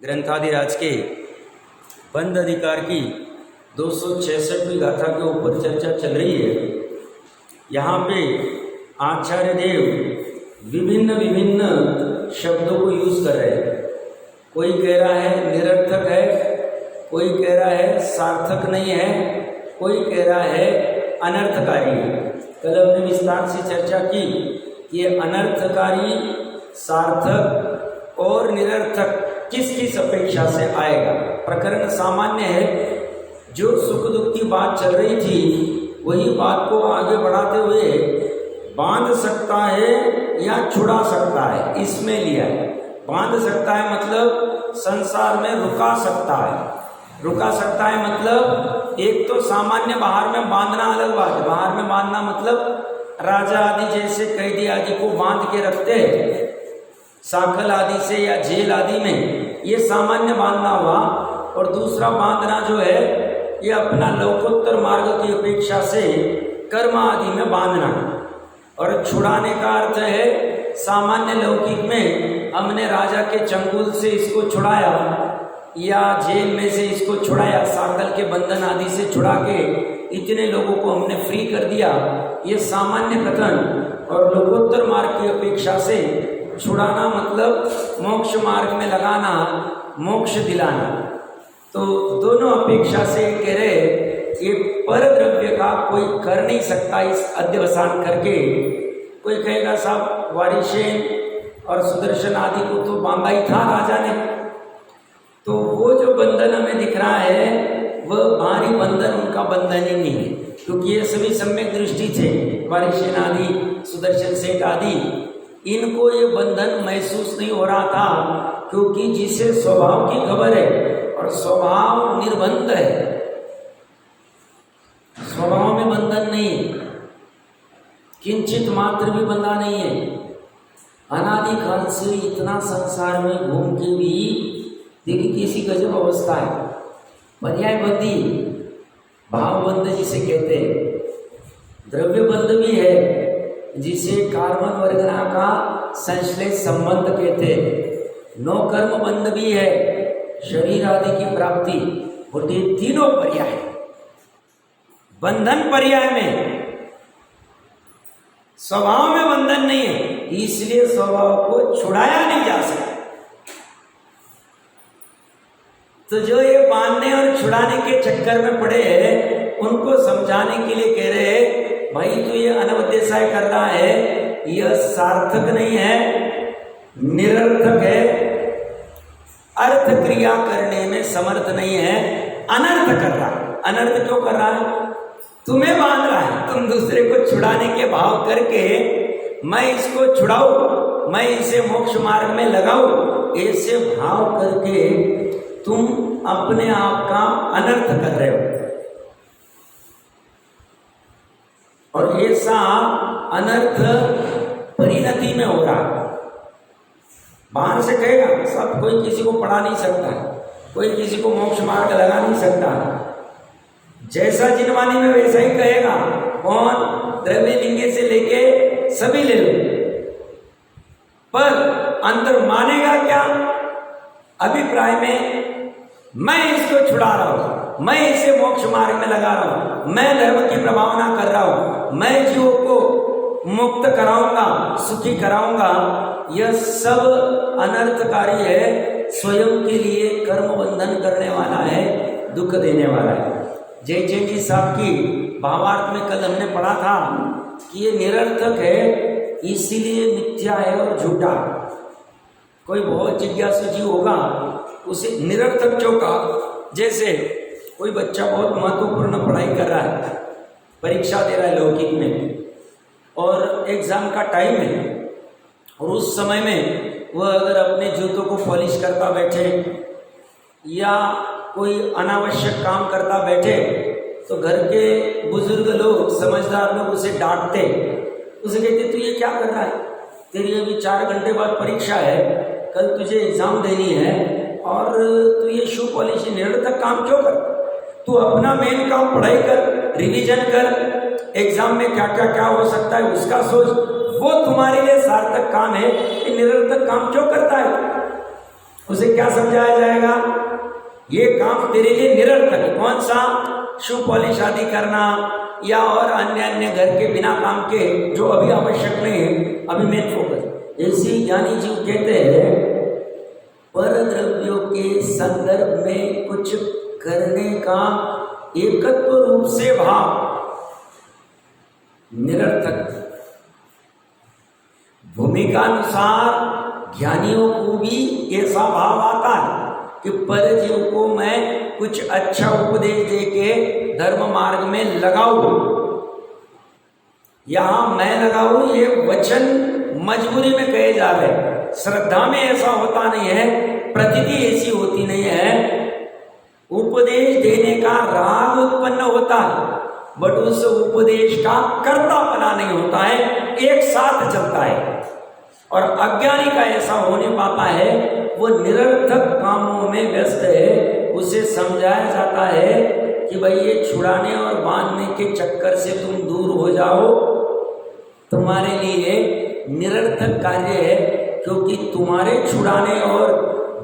ग्रंथादिराज के बंद अधिकार की 266वीं गाथा के ऊपर चर्चा चल रही है। यहाँ पे आचार्य देव विभिन्न विभिन्न शब्दों को यूज कर रहे हैं। कोई कह रहा है निरर्थक है, कोई कह रहा है सार्थक नहीं है, कोई कह रहा है अनर्थकारी है। कल हमने विस्तार से चर्चा की कि ये अनर्थकारी, सार्थक और निरर्थक किस किस अपेक्षा से आएगा। प्रकरण सामान्य है, जो सुख दुख की बात चल रही थी वही बात को आगे बढ़ाते हुए बांध सकता है या छुड़ा सकता है, इसमें लिया है। बांध सकता है मतलब संसार में रुका सकता है। रुका सकता है मतलब एक तो सामान्य बाहर में बांधना अलग बात है। बाहर में बांधना मतलब राजा आदि जैसे कैदी आदि को बांध के रखते हैं साकल आदि से या जेल आदि में, ये सामान्य बांधना हुआ। और दूसरा बांधना जो है ये अपना लोकोत्तर मार्ग की अपेक्षा से कर्म आदि में बांधना। और छुड़ाने का अर्थ है सामान्य लौकिक में हमने राजा के चंगुल से इसको छुड़ाया या जेल में से इसको छुड़ाया, साकल के बंधन आदि से छुड़ा के इतने लोगों को हमने फ्री कर दिया, ये सामान्य कथन। और लोकोत्तर मार्ग की अपेक्षा से छुड़ाना मतलब मोक्ष मार्ग में लगाना, मोक्ष दिलाना। तो दोनों अपेक्षा से कह रहे ये पर द्रव्य का कोई कर नहीं सकता इस अध्यवसान करके। कोई कहेगा साहब वारिशेन और सुदर्शन आदि को तो बांधा ही था राजा ने, तो वो जो बंधन हमें दिख रहा है वह बाहरी बंधन उनका बंधन ही नहीं है, क्योंकि ये सभी सम्यक दृष्टि थे। वारिशेन आदि, सुदर्शन सेठ आदि, इनको ये बंधन महसूस नहीं हो रहा था, क्योंकि जिसे स्वभाव की खबर है और स्वभाव निर्बंध है, स्वभाव में बंधन नहीं है, किंचित मात्र भी बंधा नहीं है। अनादिकाल से इतना संसार में घूम के भी देखिए किसी गजब अवस्था है। पर्याय बंदी, भाव बंध जिसे कहते हैं, द्रव्य बंध भी है जिसे कार्बन वर्गना का संश्लेष संबंध कहते हैं, नो कर्म बंध भी है, शरीर आदि की प्राप्ति, और ये तीनों पर्याय बंधन पर्याय में, स्वभाव में बंधन नहीं है, इसलिए स्वभाव को छुड़ाया नहीं जा सकता। तो जो ये बांधने और छुड़ाने के चक्कर में पड़े हैं उनको समझाने के लिए कह रहे हैं भाई तो ये अनवद्यसाय कर रहा है, यह सार्थक नहीं है, निरर्थक है, अर्थ क्रिया करने में समर्थ नहीं है, अनर्थ कर रहा है। अनर्थ क्यों कर रहा है? तुम्हें बांध रहा है, तुम दूसरे को छुड़ाने के भाव करके मैं इसको छुड़ाऊं, मैं इसे मोक्ष मार्ग में लगाऊं, ऐसे भाव करके तुम अपने आप का अनर्थ कर रहे हो। और ऐसा अनर्थ परिणति में हो रहा। बाहर से कहेगा सब कोई किसी को पढ़ा नहीं सकता, कोई किसी को मोक्ष मार्ग लगा नहीं सकता, जैसा जिनवानी में वैसा ही कहेगा। कौन? द्रव्य लिंगे से लेके सभी ले लो, पर अंतर मानेगा क्या? अभिप्राय में मैं इसको छुड़ा रहा हूं, मैं इसे मोक्ष मार्ग में लगा रहा हूं, मैं धर्म की प्रभावना कर रहा हूं, मैं जीवों को मुक्त कराऊंगा, सुखी कराऊंगा, यह सब अनर्थकारी है, स्वयं के लिए कर्म बंधन करने वाला है, दुख देने वाला है। जय जैन जी साहब की भावार्थ में कल हमने पढ़ा था कि ये निरर्थक है, इसीलिए मिथ्या है और झूठा। कोई बहुत जिज्ञासु जीव होगा उसे निरर्थक क्यों कहा? जैसे कोई बच्चा बहुत महत्वपूर्ण पढ़ाई कर रहा है, परीक्षा दे रहा है लौकिक में, और एग्जाम का टाइम है, और उस समय में वह अगर अपने जूतों को पॉलिश करता बैठे या कोई अनावश्यक काम करता बैठे तो घर के बुजुर्ग लोग, समझदार लोग उसे डांटते, उसे कहते तू ये क्या कर रहा है, तेरी अभी 4 घंटे बाद परीक्षा है, कल तुझे एग्जाम देनी है और तू ये शू पॉलिश निरर्थक काम क्यों कर? तू अपना मेन काम पढ़ाई कर, रिवीजन कर, एग्जाम में क्या क्या क्या हो सकता है उसका सोच, वो तुम्हारे लिए सार्थक काम है, ये निरर्थक काम क्यों करता है? उसे क्या समझाया जाएगा? ये काम तेरे लिए निरर्थक है। कौन सा? शू पॉलिश आदि करना या और अन्य अन्य घर के बिना काम के जो अभी आवश्यक नहीं है, अभी मेन फोकस। ऐसी ज्ञानी जीव कहते हैं पर द्रव्यों के संदर्भ में कुछ करने का एकत्व रूप से भाव निरर्थक। भूमिका अनुसार ज्ञानियों को भी ऐसा भाव आता है कि पर जीव को मैं कुछ अच्छा उपदेश दे के धर्म मार्ग में लगाऊं। यहां मैं लगाऊं ये वचन मजबूरी में कहे जा रहे। श्रद्धा में ऐसा होता नहीं है, प्रतीति ऐसी होती नहीं है। उपदेश देने का राग उत्पन्न होता है, बट उस उपदेश का कर्तापना नहीं होता है, एक साथ चलता है। और अज्ञानी का ऐसा होने पाता है, वो निरर्थक कामों में व्यस्त है। उसे समझाया जाता है कि भाई ये छुड़ाने और बांधने के चक्कर से तुम दूर हो जाओ, तुम्हारे लिए निरर्थक कार्य है, क्योंकि तुम्हारे छुड़ाने और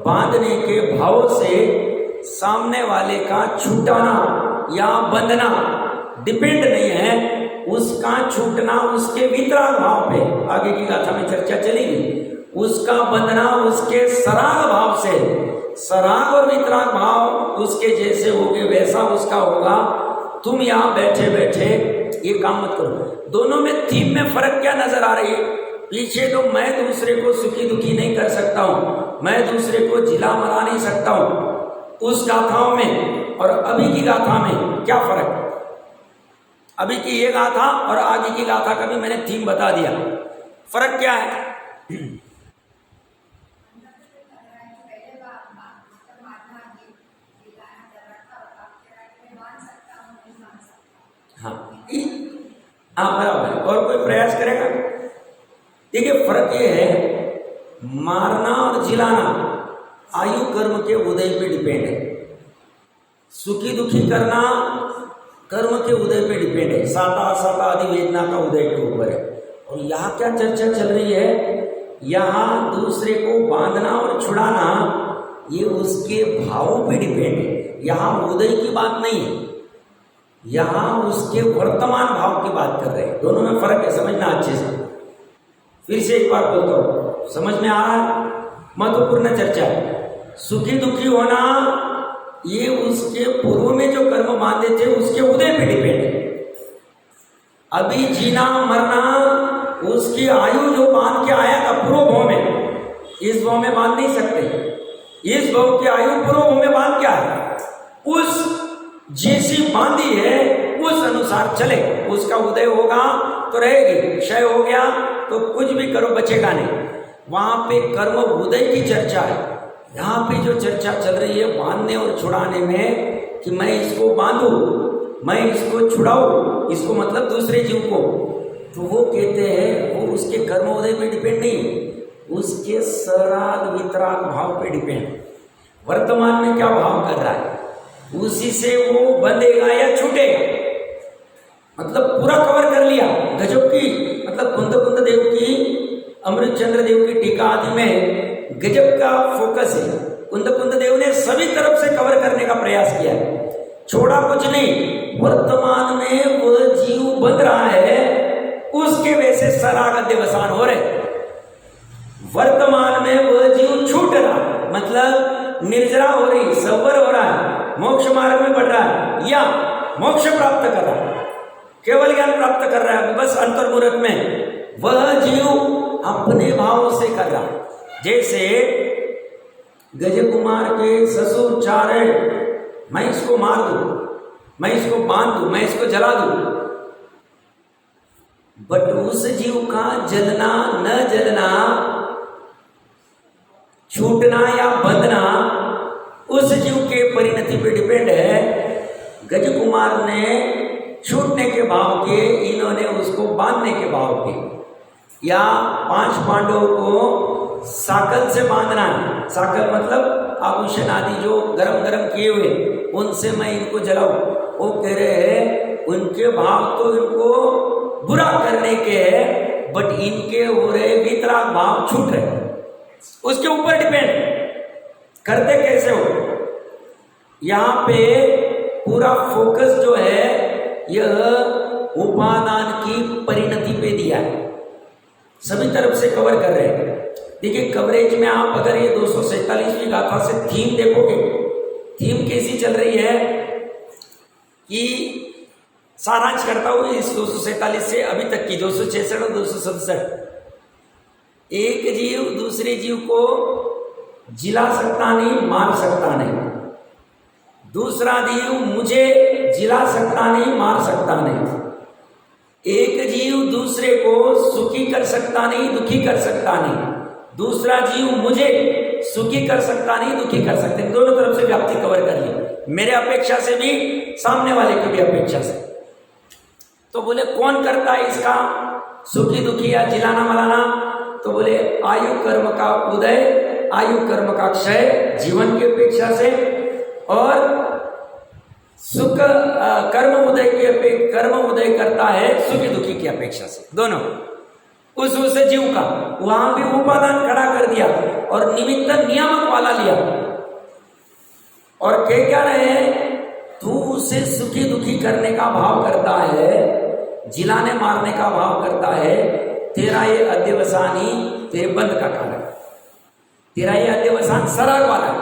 बांधने के भाव से सामने वाले का छूटाना या बंधना डिपेंड नहीं है, उसका छूटना उसके वितराग भाव पे, आगे की गाथा में चर्चा चलेगी, उसका बंधना उसके सराग भाव से, सराग और वितराग भाव उसके जैसे होगे वैसा उसका होगा। तुम यहाँ बैठे बैठे ये काम मत करो। दोनों में थीम में फर्क क्या नजर आ रही है? पीछे तो मैं दूसरे को सुखी दुखी नहीं कर सकता हूं, मैं दूसरे को जिला मरा नहीं सकता हूं, उस गाथाओं में और अभी की गाथा में क्या फर्क? अभी की ये गाथा और आगे की गाथा का भी मैंने थीम बता दिया। फर्क क्या है? हाँ बराबर। और कोई प्रयास करेगा? देखिए फर्क ये है, मारना और जिलाना आयु कर्म के उदय पे डिपेंड है। सुखी दुखी करना कर्म के उदय पे डिपेंड है, साता साता आदि वेदना का उदय के ऊपर है। और यहाँ क्या चर्चा चल रही है? यहाँ दूसरे को बांधना और छुड़ाना ये उसके भावों पे डिपेंड है। यहाँ उदय की बात नहीं है, यहाँ उसके वर्तमान भाव की बात कर रहे हैं। दोनों में फर्क है, समझना अच्छे से। फिर से एक बार बोलता हूँ, समझ में आ रहा है? महत्वपूर्ण चर्चा है। सुखी दुखी होना ये उसके पूर्व में जो कर्म बांधे थे उसके उदय पे डिपेंड है। अभी जीना मरना उसकी आयु जो बांध के आया था पूर्व भाव में, इस भाव में बांध नहीं सकते। इस भाव की आयु पूर्व भाव में बांध क्या है? उस जैसी बांधी है उस अनुसार चले, उसका उदय होगा तो रहेगी, क्षय हो गया तो कुछ भी करो बचेगा नहीं। वहां पे कर्म उदय की चर्चा है। यहाँ पे जो चर्चा चल रही है बांधने और छुड़ाने में, कि मैं इसको बांधू, मैं इसको छुड़ाऊं, इसको मतलब दूसरे जीव को, तो वो कहते हैं वो उसके कर्म उदय पे डिपेंड नहीं, उसके सराग वितराग भाव पे डिपेंड। वर्तमान में क्या भाव कर रहा है उसी से वो बंधेगा या छूटेगा। मतलब पूरा कवर कर लिया। गजब की, मतलब कुंद कुंद देव की, अमृत चंद्र देव की टीका आदि में गजब का फोकस है। कुंद कुंद देव ने सभी तरफ से कवर करने का प्रयास किया है, छोड़ा कुछ नहीं। वर्तमान में वह जीव बंध रहा है, उसके वैसे सराग देवसान हो रहे। वर्तमान में वह जीव छूट रहा, मतलब निर्जरा हो रही, सवर हो रहा है, मोक्ष मार्ग में बढ़ रहा है या मोक्ष प्राप्त कर रहा है, केवल ज्ञान प्राप्त कर रहा है। बस अंतर्मुहूर्त में वह जीव अपने भाव से कर रहा है। जैसे गज कुमार के ससुर चार है, मैं इसको मार दूं, मैं इसको बांध दूं, मैं इसको जला दूं, बट उस जीव का जलना न जलना, छूटना या बंधना उस जीव के परिणति पे डिपेंड है। गज कुमार ने छूटने के भाव के, इन्होंने उसको बांधने के भाव के। या 5 पांडवों को साकल से बांधना है, साकल मतलब आभूषण आदि जो गरम गरम किए हुए, उनसे मैं इनको जलाऊं। वो कह रहे हैं उनके भाव तो इनको बुरा करने के है, बट इनके हो रहे वितराग भाव छूट रहे, उसके ऊपर डिपेंड। करते कैसे हो? यहाँ पे पूरा फोकस जो है यह उपादान की परिणति पे दिया है, सभी तरफ से कवर कर रहे हैं। देखिए कवरेज में आप अगर ये 247वीं गाथा से थीम देखोगे, थीम कैसी चल रही है कि सारांश करता हूं इस 247 से अभी तक की 266 और 267। एक जीव दूसरे जीव को जिला सकता नहीं, मार सकता नहीं। दूसरा जीव मुझे जिला सकता नहीं, मार सकता नहीं। एक जीव दूसरे को सुखी कर सकता नहीं, दुखी कर सकता नहीं। दूसरा जीव मुझे सुखी कर सकता नहीं, दुखी कर सकते। दोनों तरफ से व्याप्ति कवर कर ली, मेरे अपेक्षा से भी, सामने वाले की भी अपेक्षा से। तो बोले कौन करता है इसका सुखी दुखी या जिलाना मलाना? तो बोले आयु कर्म का उदय, आयु कर्म का क्षय जीवन की अपेक्षा से, और सुख कर्म उदय करता है सुखी दुखी की अपेक्षा से। दोनों उस जीव का वहां भी उपादान खड़ा कर दिया और निमित्त नियामक वाला लिया, और कह क्या रहे हैं? तू उसे सुखी दुखी करने का भाव करता है, जिलाने मारने का भाव करता है, तेरा ये अध्यवसान ही तेरे बंध का कारण, तेरा ये अध्यवसान सराग वाला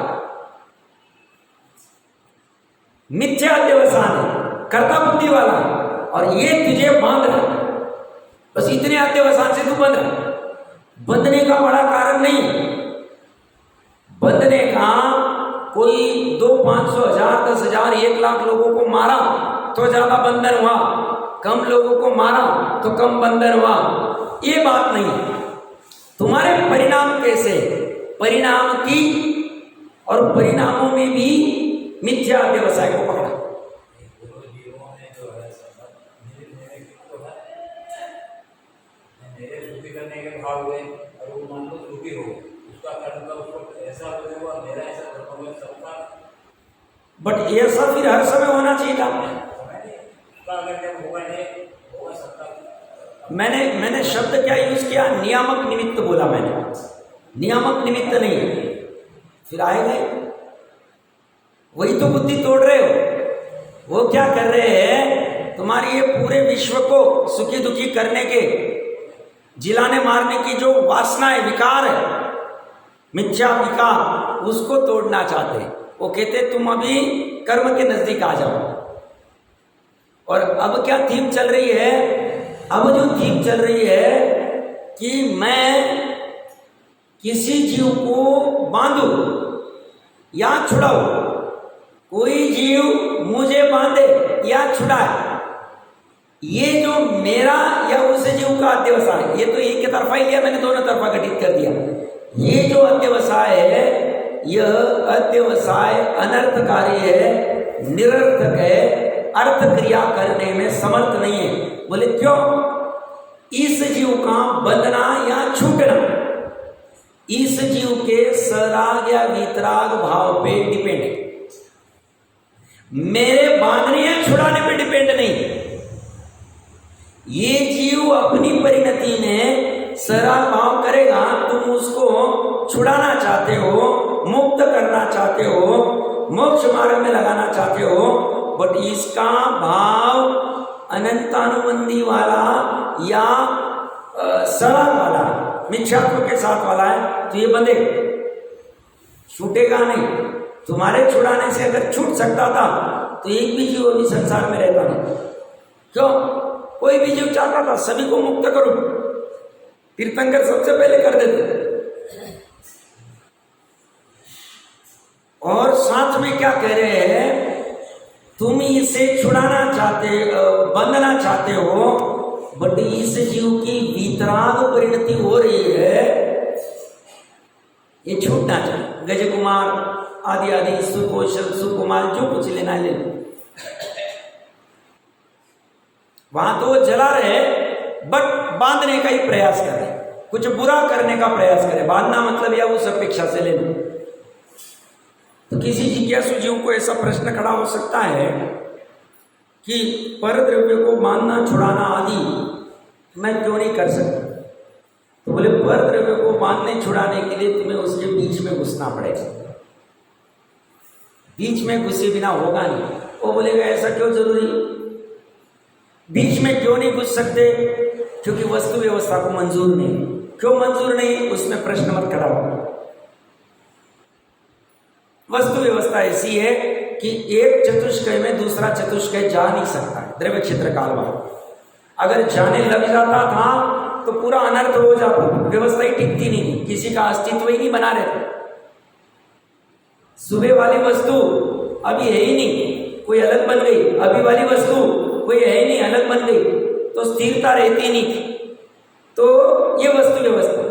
मिथ्या अध्यवसान है, कर्ता बुद्धि वाला, और ये तुझे बांध रहा। बस इतने अध्यवसान से तू बंध रहा। बंधने का बड़ा कारण नहीं, बंधने का कोई 200, 500, 1000, 10,000, 1,00,000 लोगों को मारा तो ज्यादा बंधन हुआ, कम लोगों को मारा तो कम बंधन हुआ, ये बात नहीं। तुम्हारे परिणाम कैसे, परिणाम की, और परिणामों में भी मिथ्या व्यवसाय को पकड़ा। मेरे दुखी करने के भाव हुए और वो मान लो दुखी हो, उसका कर्म का उसको ऐसा हुआ, मेरा ऐसा कर्म हुआ, सबका। बट ऐसा फिर हर समय होना चाहिए था। अगर जब होगा नहीं होगा सबका। मैंने शब्द क्या यूज किया? नियामक निमित्त बोला मैंने, नियामक निमित्त नहीं। फिर आएगा वही तो बुद्धि तोड़ रहे हो। वो क्या कर रहे हैं? तुम्हारी ये पूरे विश्व को सुखी दुखी करने के, जिलाने मारने की जो वासना है, विकार है, मिथ्या विकार, उसको तोड़ना चाहते हैं। वो कहते तुम अभी कर्म के नजदीक आ जाओ। और अब क्या थीम चल रही है? अब जो थीम चल रही है कि मैं किसी जीव को बांधू या छुड़ाऊं, कोई जीव मुझे बांधे या छुड़ाए, ये जो मेरा या उस जीव का अध्यवसाय है, ये तो एक ही तरफा ही लिया मैंने, दोनों तरफा गठित कर दिया। ये जो अध्यवसाय है, यह अध्यवसाय अनर्थकारी है, निरर्थक है, अर्थ क्रिया करने में समर्थ नहीं है। बोले क्यों? इस जीव का बंधना या छूटना इस जीव के सराग या वितराग भाव पे डिपेंड है, मेरे बांधने या छुड़ाने पे डिपेंड नहीं। ये जीव अपनी परिणति में सराग भाव करेगा, तुम उसको छुड़ाना चाहते हो, मुक्त करना चाहते हो, मोक्ष मार्ग में लगाना चाहते हो, बट इसका भाव अनंतानुबंधी वाला या सराग वाला, मिथ्यात्व के साथ वाला है, तो ये बंधे छूटेगा नहीं। तुम्हारे छुड़ाने से अगर छूट सकता था तो एक भी जीव अभी संसार में रहता नहीं। क्यों? कोई भी जीव चाहता था सभी को मुक्त करो, तीर्थंकर सबसे पहले कर देते। और साथ में क्या कह रहे हैं? तुम इसे छुड़ाना चाहते, बंधना चाहते हो, बट इस जीव की वितराग परिणति हो रही है, ये छूटना चाहिए। गज कुमार आदि आदि, सुकौशल, सुकुमार, जो कुछ लेना है ले लो। वहां तो वो जला रहे, बट बांधने का ही प्रयास कर रहे, कुछ बुरा करने का प्रयास करे। बांधना मतलब या उस अपेक्षा से ले लो। तो किसी जिज्ञासु जीव को ऐसा प्रश्न खड़ा हो सकता है कि पर द्रव्य को बांधना, छुड़ाना आदि मैं क्यों नहीं कर सकता? तो बोले पर द्रव्य को बांधने छुड़ाने के लिए तुम्हें उसके बीच में घुसना पड़ेगा। बीच में घुसे बिना होगा नहीं। वो बोलेगा ऐसा क्यों जरूरी, बीच में क्यों नहीं घुस सकते? क्योंकि वस्तु व्यवस्था को मंजूर नहीं। क्यों मंजूर नहीं? उसमें प्रश्न मत खड़ा हो। वस्तु व्यवस्था ऐसी है कि एक चतुष्कय में दूसरा चतुष्कय जा नहीं सकता है, द्रव्य क्षेत्र कालवार। अगर जाने लग जाता था तो पूरा अनर्थ हो जाता, व्यवस्था ही टिकती नहीं, किसी का अस्तित्व ही नहीं बना रहता। सुबह वाली वस्तु अभी है ही नहीं, कोई अलग बन गई, अभी वाली वस्तु कोई है ही नहीं, अलग बन गई, तो स्थिरता रहती नहीं। तो ये वस्तु व्यवस्था,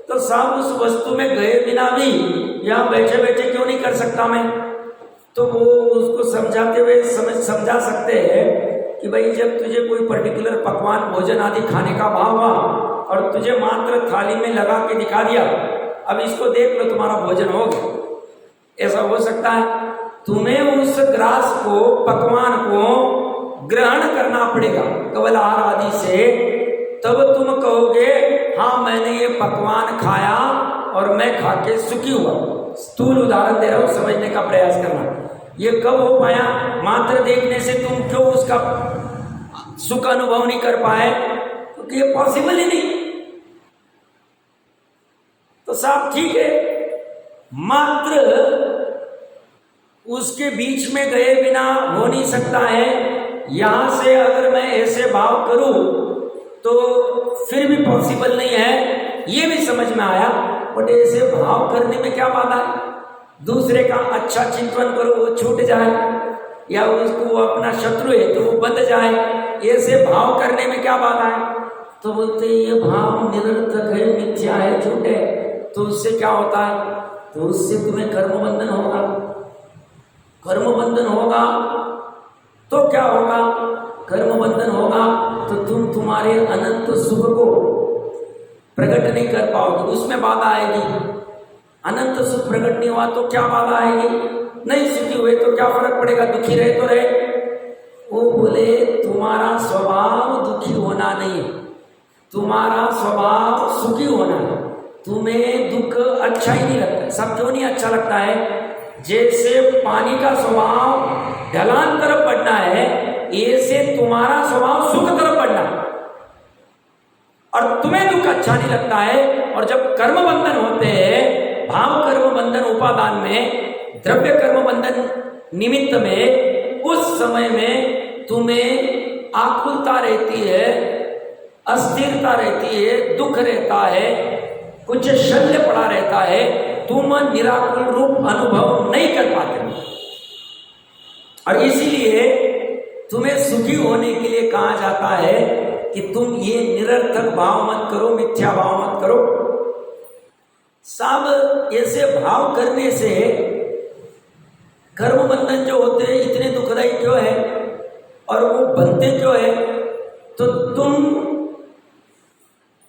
तो साहब उस वस्तु में गए बिना भी यहाँ बैठे बैठे क्यों नहीं कर सकता मैं? तो वो उसको समझाते हुए समझा सकते हैं कि भाई जब तुझे कोई पर्टिकुलर पकवान भोजन आदि खाने का भाव हुआ और तुझे मात्र थाली में लगा के दिखा दिया, अब इसको देख लो तुम्हारा भोजन हो गया, ऐसा हो सकता है? तुम्हें उस ग्रास को, पकवान को ग्रहण करना पड़ेगा कवल आहार आदि से, तब तुम कहोगे हाँ मैंने ये पकवान खाया और मैं खा के सुखी हुआ। स्थूल उदाहरण दे रहा हूं, समझने का प्रयास करना। ये कब हो पाया? मात्र देखने से तुम क्यों उसका सुख अनुभव नहीं कर पाए? क्योंकि ये पॉसिबल ही नहीं। तो साहब ठीक है, मात्र उसके बीच में गए बिना हो नहीं सकता है। यहां से अगर मैं ऐसे भाव करूं तो फिर भी पॉसिबल नहीं है, ये भी समझ में आया। बट ऐसे भाव करने में क्या बात है? दूसरे का अच्छा चिंतन करो, वो छूट जाए, या उसको अपना शत्रु है तो वो बंध जाए, ऐसे भाव करने में क्या बात है? तो बोलते ये भाव निरर्थक है, मिथ्या है, झूठ है। तो उससे क्या होता है? तो उससे तुम्हें कर्म बंधन होगा। कर्म बंधन होगा तो क्या होगा? कर्म बंधन होगा तो तुम तुम्हारे अनंत सुख को प्रकट नहीं कर पाओगे, उसमें बाधा आएगी। अनंत सुख प्रकट नहीं हुआ तो क्या बाधा आएगी? नहीं सुखी हुए तो क्या फर्क पड़ेगा, दुखी रहे तो रहे। वो बोले तुम्हारा स्वभाव दुखी होना नहीं, तुम्हारा स्वभाव सुखी होना है। तुम्हें दुख अच्छा ही नहीं लगता। सब क्यों नहीं अच्छा लगता है? जैसे पानी का स्वभाव ढलान तरफ बढ़ना है, ऐसे तुम्हारा स्वभाव सुख तरफ बढ़ना है, और तुम्हें दुख अच्छा नहीं लगता है। और जब कर्म बंधन होते हैं, भाव कर्म बंधन उपादान में, द्रव्य कर्म बंधन निमित्त में, उस समय में तुम्हें आकुलता रहती है, अस्थिरता रहती है, दुख रहता है, कुछ शल्य पड़ा रहता है, तुम निराकुल रूप अनुभव नहीं कर पाते। और इसीलिए तुम्हें सुखी होने के लिए कहा जाता है कि तुम ये निरर्थक भाव मत करो, मिथ्या भाव मत करो। सब ऐसे भाव करने से कर्म बंधन जो होते हैं इतने दुखदायी क्यों है, और वो बनते क्यों है? तो तुम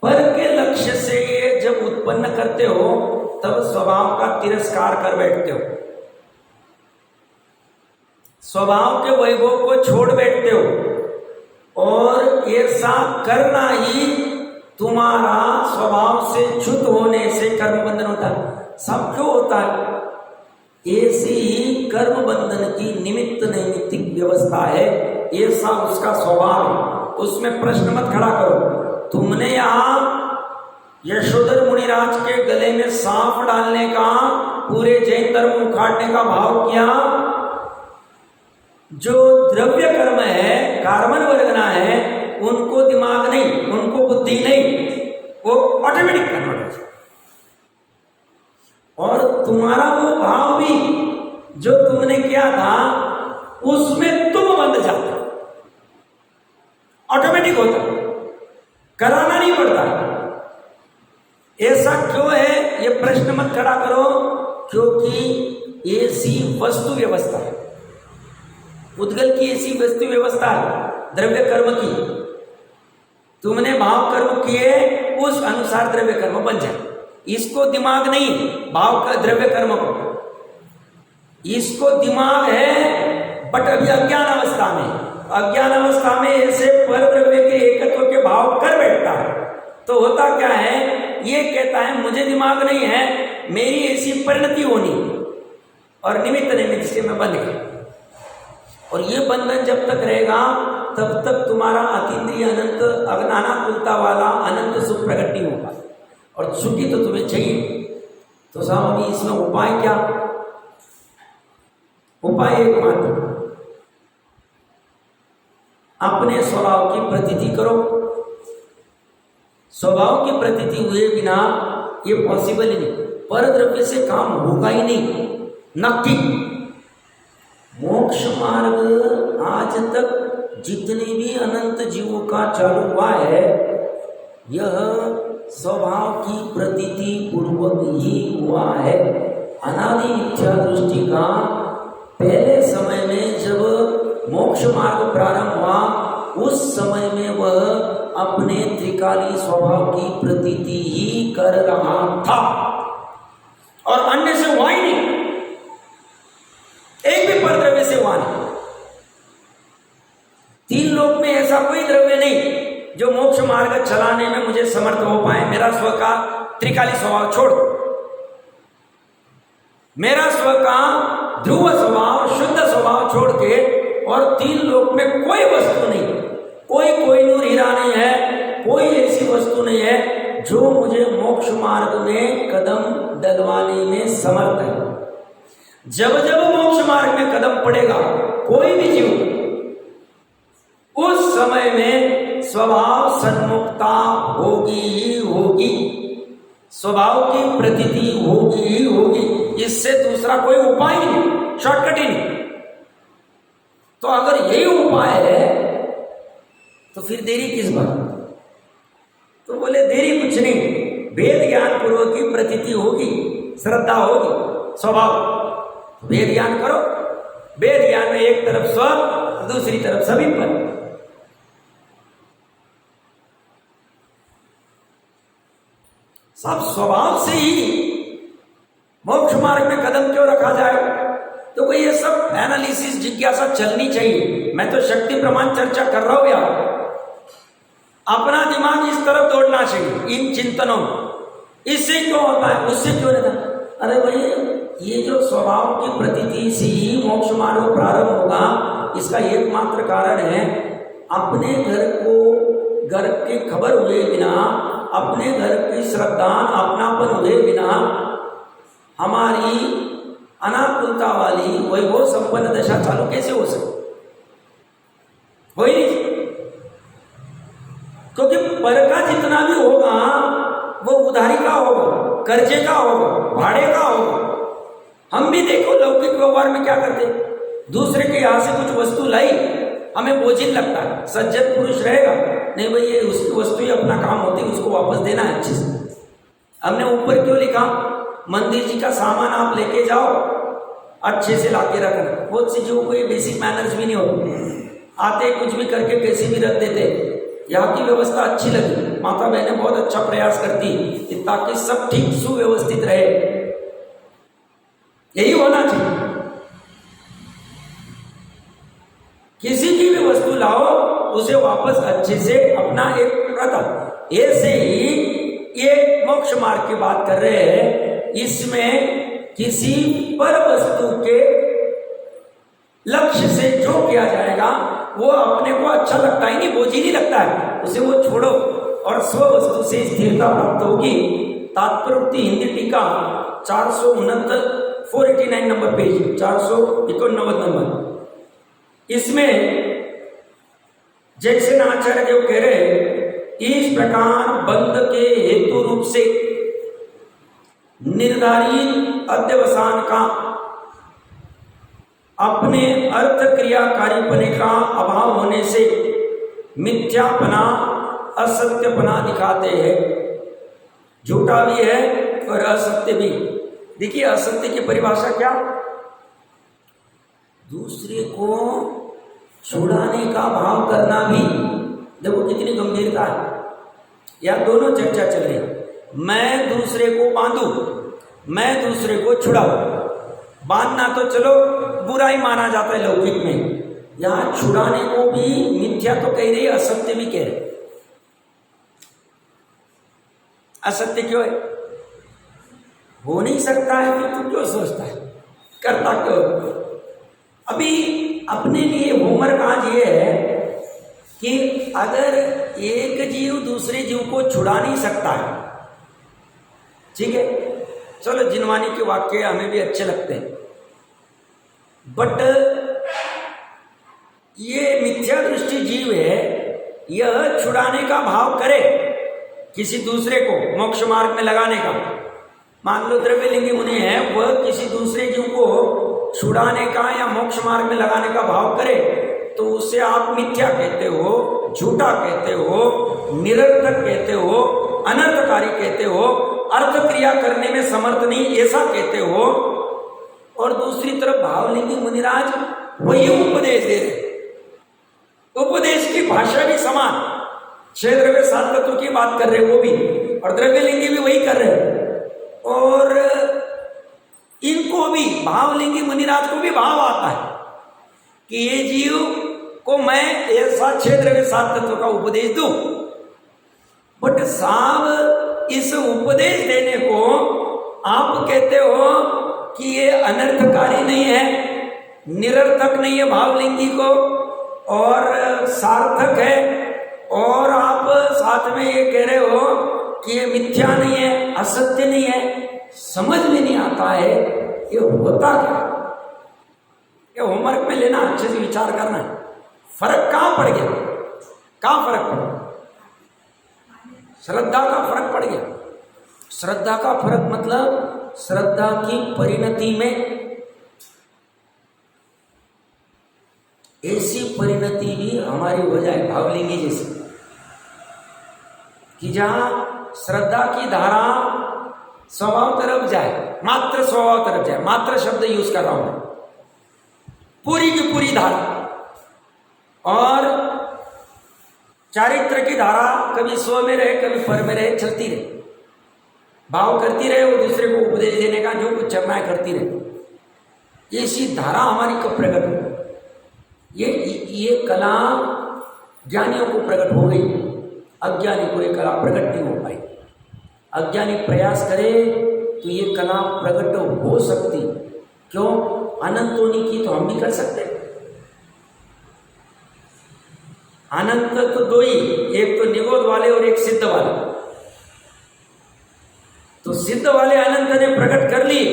पर के लक्ष्य से ये जब उत्पन्न करते हो तब स्वभाव का तिरस्कार कर बैठते हो, स्वभाव के वैभव को छोड़ बैठते हो, और ऐसा करना ही तुम्हारा स्वभाव से च्युत होने से कर्म बंधन होता है। सब क्यों होता है? ऐसी ही कर्म बंधन की निमित्त नैमित्तिक व्यवस्था है, ऐसा उसका स्वभाव है। उसमें प्रश्न मत खड़ा करो। तुमने यहां यशोधर मुनिराज के गले में सांप डालने का, पूरे जैन धर्म उखाड़ने का भाव किया। जो द्रव्य कर्म है, कार्बन वर्गना है, उनको दिमाग नहीं, उनको बुद्धि नहीं, वो ऑटोमेटिक कन्वर्ट हो। और तुम्हारा वो भाव भी जो तुमने किया था उसमें तुम बंध जाते, ऑटोमेटिक होता, कराना नहीं पड़ता। ऐसा क्यों है? ये प्रश्न मत खड़ा करो, क्योंकि ऐसी वस्तु व्यवस्था है, उद्गल की ऐसी वस्तु व्यवस्था है द्रव्य कर्म की। तुमने भाव कर्म किए, उस अनुसार द्रव्य कर्म बन जाए। इसको दिमाग नहीं, भाव का द्रव्य कर्म को, इसको दिमाग है, बट अभी अज्ञान अवस्था में, अज्ञान अवस्था में ऐसे पर द्रव्य के एकत्व के भाव कर बैठता है। तो होता क्या है? ये कहता है मुझे दिमाग नहीं है, मेरी ऐसी परिणति होनी, और निमित्त निमित्त से मैं बंध गया। और ये बंधन जब तक रहेगा तब तक तुम्हारा अतीन्द्रिय अनंत अनाकुलता वाला अनंत सुख प्रकट नहीं होगा। और छुट्टी तो तुम्हें चाहिए। तो साहब अभी इसमें उपाय क्या? उपाय एकमात्र, अपने स्वभाव की प्रतीति करो। स्वभाव की प्रतीति हुए बिना ये पॉसिबल ही नहीं, पर द्रव्य से काम होगा ही नहीं नक्की। मोक्ष मार्ग आज तक जितने भी अनंत जीवों का चालू हुआ है, यह स्वभाव की प्रतीति पूर्वक ही हुआ है। अनादि मिथ्या दृष्टि का पहले समय में जब मोक्ष मार्ग प्रारंभ हुआ, उस समय में वह अपने त्रिकाली स्वभाव की प्रतीति ही कर रहा था और अन्य से हुआ ही नहीं। एक भी पर द्रव्य से हुआ नहीं। तीन लोक में ऐसा कोई द्रव्य नहीं जो मोक्ष मार्ग चलाने में मुझे समर्थ हो पाए। मेरा स्व का त्रिकाली स्वभाव छोड़, मेरा स्व का ध्रुव स्वभाव शुद्ध स्वभाव छोड़ के, और तीन लोक में कोई वस्तु नहीं, कोई कोहिनूर हीरा नहीं है, कोई ऐसी वस्तु नहीं है जो मुझे मोक्ष मार्ग में कदम डलवाने में समर्थ है। जब जब मोक्ष मार्ग में कदम पड़ेगा कोई भी जीव, उस समय में स्वभाव सन्मुखता होगी ही होगी, स्वभाव की प्रतीति होगी ही होगी। इससे दूसरा कोई उपाय नहीं, शॉर्टकट ही नहीं। तो अगर यही उपाय है तो फिर देरी किस बात? तो बोले देरी कुछ नहीं, वेद ज्ञान पूर्वक की प्रतीति होगी, श्रद्धा होगी, स्वभाव। वेद ज्ञान करो, वेद ज्ञान में एक तरफ स्व, दूसरी तरफ सभी पर। सब स्वभाव से ही मोक्ष मार्ग में कदम क्यों रखा जाए? तो कोई ये सब एनालिसिस जिज्ञासा चलनी चाहिए। मैं तो शक्ति प्रमाण चर्चा कर रहा हूं यार। अपना दिमाग इस तरफ दौड़ना चाहिए इन चिंतनों। इससे क्यों होता है, उससे क्यों रहता? अरे भाई, ये जो स्वभाव की प्रतीति से ही मोक्ष मार्ग प्रारंभ होगा, इसका एकमात्र कारण है अपने घर के खबर हुए बिना, अपने घर की श्रद्धा अपनापन हुए बिना, हमारी अनाकुलता वाली वैभव संपन्न दशा चालू कैसे हो सकती? हो ही नहीं। क्योंकि पर का जितना भी होगा वो उधारी का होगा, कर्जे का होगा, भाड़े का होगा। हम भी देखो लौकिक व्यवहार में क्या करते, दूसरे के यहां से कुछ वस्तु लाई, हमें बोझिल लगता है। सज्जन पुरुष रहेगा, नहीं भाई ये उसकी वस्तु ही अपना काम होती है, उसको वापस देना है अच्छे से। हमने ऊपर क्यों लिखा, मंदिर जी का सामान आप लेके जाओ, अच्छे से लाके रखना। बहुत सी जीवों को ये बेसिक मैनर्स भी नहीं होते, आते कुछ भी करके कैसे भी रख देते। यहाँ की व्यवस्था अच्छी लगी, माता बहनें बहुत अच्छा प्रयास करती ताकि सब ठीक सुव्यवस्थित रहे। यही होना चाहिए। किसी की भी वस्तु लाओ, उसे वापस अच्छे से अपना एक प्रथा। ऐसे ही ये मोक्ष मार्ग की बात कर रहे हैं, इसमें किसी पर वस्तु के लक्ष्य से जो किया जाएगा वो अपने को अच्छा लगता ही नहीं, बोझ ही नहीं लगता है, उसे वो छोड़ो और स्व वस्तु से स्थिरता प्राप्त होगी। तात्पर्योक्ति हिंदी टीका 489 नंबर पेज, 489 नंबर। इसमें जैसे आचार्य देव कह रहे, इस प्रकार बंध के हेतु रूप से निर्धारित अध्यवसान का अपने अर्थ क्रियाकारीपने का अभाव होने से मिथ्यापना असत्यपना दिखाते हैं। झूठा भी है और असत्य भी। देखिए असत्य की परिभाषा क्या, दूसरे को छुड़ाने का भाव करना भी, देखो कितनी गंभीरता है। यह दोनों चर्चा चल रही है, मैं दूसरे को बांधू, मैं दूसरे को छुड़ाऊं। बांधना तो चलो बुराई माना जाता है लौकिक में, यहां छुड़ाने को भी मिथ्या तो कह रही है, असत्य भी कह रहे। असत्य क्यों है? हो नहीं सकता है फिर तू क्यों सोचता है? करता क्यों? अभी अपने लिए होमवर्क आज ये है कि अगर एक जीव दूसरे जीव को छुड़ा नहीं सकता है, ठीक है, चलो जिनवानी के वाक्य हमें भी अच्छे लगते हैं, बट ये मिथ्या दृष्टि जीव है, यह छुड़ाने का भाव करे किसी दूसरे को मोक्ष मार्ग में लगाने का। मान लो द्रव्यलिंगी मुनि है, वह किसी दूसरे जीव को छुड़ाने का या मोक्ष मार्ग में लगाने का भाव करे, तो उसे आप मिथ्या कहते हो, झूठा कहते हो, निरर्थक कहते हो, अनर्थकारी कहते हो, अर्थ क्रिया करने में समर्थ नहीं ऐसा कहते हो। और दूसरी तरफ भावलिंगी मुनिराज वही उपदेश दे रहे, उपदेश की भाषा भी समान, 6 द्रव्य 7 तत्व की बात कर रहे वो भी, और द्रव्यलिंगी भी वही कर रहे। और इनको भी भावलिंगी मुनिराज को भी भाव आता है कि ये जीव को मैं ऐसा 6 द्रव्य 7 तत्व का उपदेश दूं, बट साहब इस उपदेश देने को आप कहते हो कि ये अनर्थकारी नहीं है, निरर्थक नहीं है भावलिंगी को, और सार्थक है, और आप साथ में ये कह रहे हो कि ये मिथ्या नहीं है, असत्य नहीं है। समझ में नहीं आता है ये होता क्या। ये होमवर्क में लेना, अच्छे से विचार करना है, फर्क कहां पड़ गया, कहां फर्क पड़ गया? श्रद्धा का फर्क पड़ गया। श्रद्धा का फर्क मतलब श्रद्धा की परिणति में ऐसी परिणति भी हमारी हो जाए भावलिंगी जैसी, कि जहां श्रद्धा की धारा स्वभाव तरफ जाए, मात्र स्वभाव तरफ जाए, मात्र शब्द यूज कर रहा हूं मैं, पूरी की पूरी धारा, और चारित्र की धारा कभी स्व में रहे कभी पर में रहे, चलती रहे, भाव करती रहे, वो दूसरे को उपदेश देने का जो कुछ चलना है करती रहे। ऐसी धारा हमारी कब प्रकट हो? ये कला ज्ञानियों को प्रकट हो गई, अज्ञानी को ये कला प्रकट नहीं हो पाई। अज्ञानी प्रयास करे तो ये कला प्रकट हो सकती, क्यों? अनंत होने की तो हम भी कर सकते। अनंत तो दो ही, एक तो निगोद वाले और एक सिद्ध वाले। तो सिद्ध वाले अनंत ने प्रकट कर ली,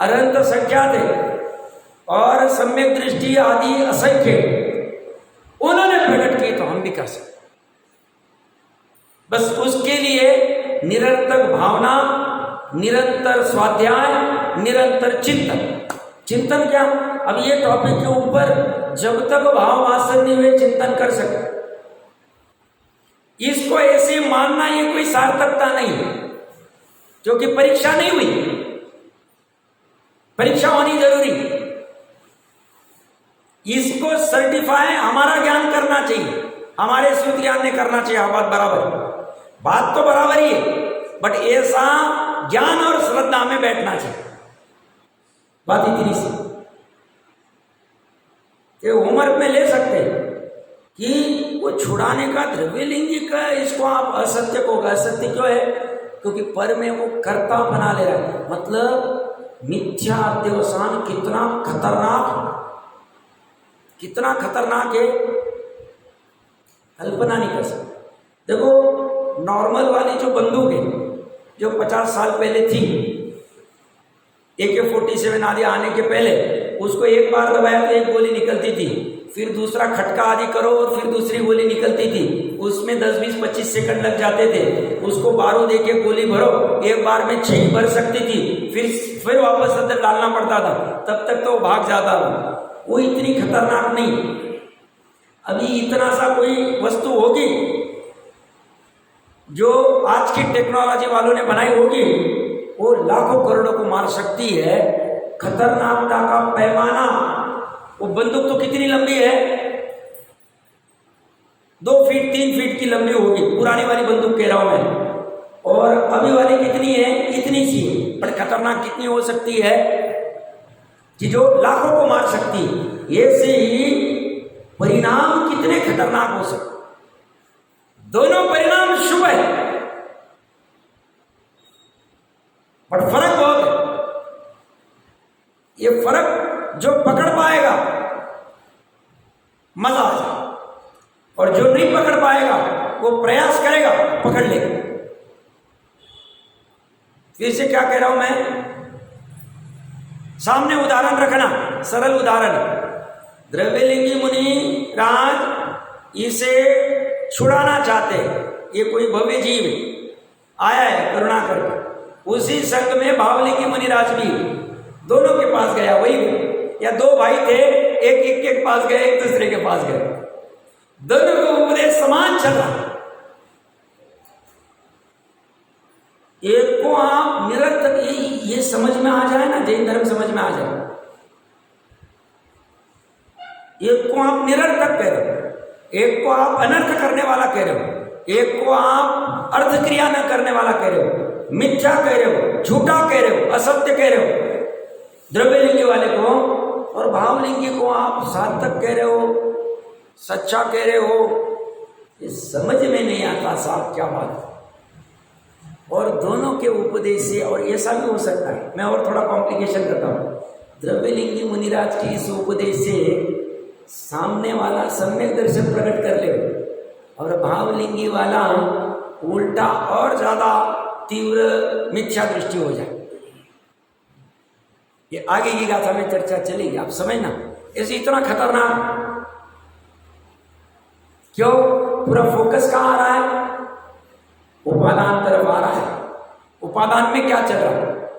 अनंत संख्यात है, और सम्यक दृष्टि आदि असंख्य उन्होंने प्रकट की, तो हम भी कर सकते। बस उसके लिए निरंतर भावना, निरंतर स्वाध्याय, निरंतर चिंतन। चिंतन क्या? अब ये टॉपिक के ऊपर जब तक भाव वासना नहीं हुए चिंतन कर सकते। इसको ऐसे मानना ये कोई सार्थकता नहीं है, क्योंकि परीक्षा नहीं हुई, परीक्षा होनी जरूरी। इसको सर्टिफाई हमारा ज्ञान करना चाहिए, हमारे स्मृति ज्ञान ने करना चाहिए। बात बराबर, बात तो बराबर ही है, बट ऐसा ज्ञान और श्रद्धा में बैठना चाहिए। बात इतनी सी, ये होमवर्क में ले सकते हैं कि वो छुड़ाने का द्रव्यलिंगी का, इसको आप असत्य को, असत्य क्यों है? क्योंकि पर में वो कर्ता बना ले रहा है। मतलब मिथ्या अध्यवसान कितना खतरनाक है, कल्पना नहीं कर सकते। देखो नॉर्मल वाली जो बंदूक है, जो 50 साल पहले थी, AK-47 आदि आने के पहले, उसको एक बार दबाया तो एक गोली निकलती थी, फिर दूसरा खटका आदि करो और फिर दूसरी गोली निकलती थी, उसमें 10, 20, 25 सेकंड लग जाते थे। उसको बारूद देके गोली भरो, एक बार में 6 भर सकती थी, फिर वापस अंदर डालना पड़ता था, तब तक तो वो भाग जाता था। वो इतनी खतरनाक नहीं। अभी इतना सा कोई वस्तु होगी जो आज की टेक्नोलॉजी वालों ने बनाई होगी, वो लाखों करोड़ों को मार सकती है। खतरनाकता का पैमाना, वो बंदूक तो कितनी लंबी है? 2 फीट 3 फीट की लंबी होगी, पुरानी वाली बंदूक कह रहा हूं मैं। और अभी वाली कितनी है? इतनी सी। पर खतरनाक कितनी हो सकती है कि जो लाखों को मार सकती है। ऐसे ही परिणाम कितने खतरनाक हो सकते, दोनों परिणाम शुभ है, पर फर्क बहुत है। ये फर्क जो पकड़ पाएगा मजा आ जाए, और जो नहीं पकड़ पाएगा वो प्रयास करेगा पकड़ लेगा। फिर से क्या कह रहा हूं मैं, सामने उदाहरण रखना, सरल उदाहरण। द्रव्यलिंगी मुनि राज इसे छुड़ाना चाहते, ये कोई भव्य जीव आया है करुणा करके। उसी संग में भावलिंगी मुनिराज भी दोनों के पास गया, वही या दो भाई थे, एक के पास गए, एक दूसरे के पास गए, दोनों को उपदेश समान चल रहा। एक को आप निरंतर ये समझ में आ जाए ना, जैन धर्म समझ में आ जाए, एक को आप निरर्थक कह रहे हो, एक को आप अनर्थ करने वाला कह रहे हो, एक को आप अर्थ क्रिया न करने वाला कह रहे हो, मिथ्या कह रहे हो, झूठा कह रहे हो, असत्य कह रहे हो द्रव्यलिंगी वाले को, और भावलिंगी को आप सार्थक कह रहे हो, सच्चा कह रहे हो। ये समझ में नहीं आता साहब क्या बात है। और दोनों के उपदेश से, और ऐसा भी हो सकता है, मैं और थोड़ा कॉम्प्लिकेशन करता हूँ, द्रव्यलिंगी मुनिराज के इस उपदेश से सामने वाला सम्यक दर्शन प्रकट कर ले, और भावलिंगी वाला उल्टा और ज्यादा तीव्र मिथ्या दृष्टि हो जाए। ये आगे की गाथा में चर्चा चलेगी, आप समझना। ऐसे इतना खतरनाक क्यों, पूरा फोकस कहाँ आ रहा है, उपादान तरफ आ रहा है। उपादान में क्या चल रहा है,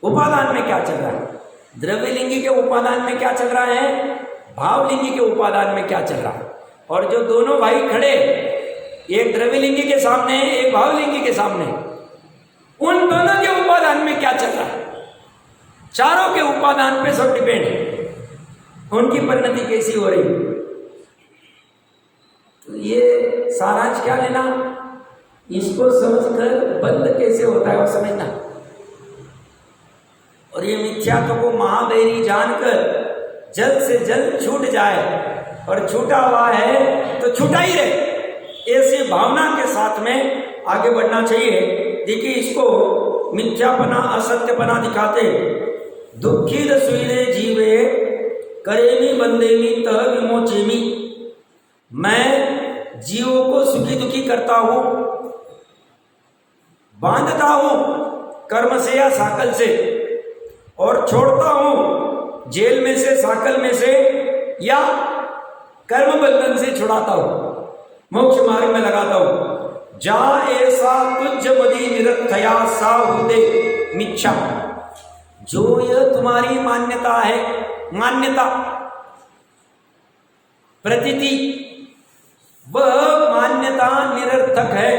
उपादान में क्या चल रहा है, द्रव्यलिंगी के उपादान में क्या चल रहा है, भावलिंगी के उपादान में क्या चल रहा है। और जो दोनों भाई खड़े, एक द्रव्यलिंगी के सामने, एक भावलिंगी के सामने, उन दोनों के उपादान में क्या चल रहा है, चारों के उपादान पे सब डिपेंड है, उनकी परिणति कैसी हो रही। तो ये सारांश क्या लेना, इसको समझकर बंद कैसे होता है वो समझना। और ये मिथ्यात्व को महावैरी जानकर जल्द से जल्द छूट जाए, और छूटा हुआ है तो छूटा ही रहे, ऐसी भावना के साथ में आगे बढ़ना चाहिए। देखिए, इसको मिथ्यापना असत्यपना दिखाते, दुखी सुईले जीवे करेमी बंदेमी तह विमोचेमी, मैं जीवों को सुखी दुखी करता हूं, बांधता हूं कर्म से या साकल से, और छोड़ता हूं जेल में से, साकल में से, या कर्म बंधन से छुड़ाता हूं, मोक्ष मार्ग में लगाता हूं। जा ऐसा तुझ मदी निरर्थया सा होते मिच्छा, जो यह तुम्हारी मान्यता है, मान्यता प्रतीति, वह मान्यता निरर्थक है,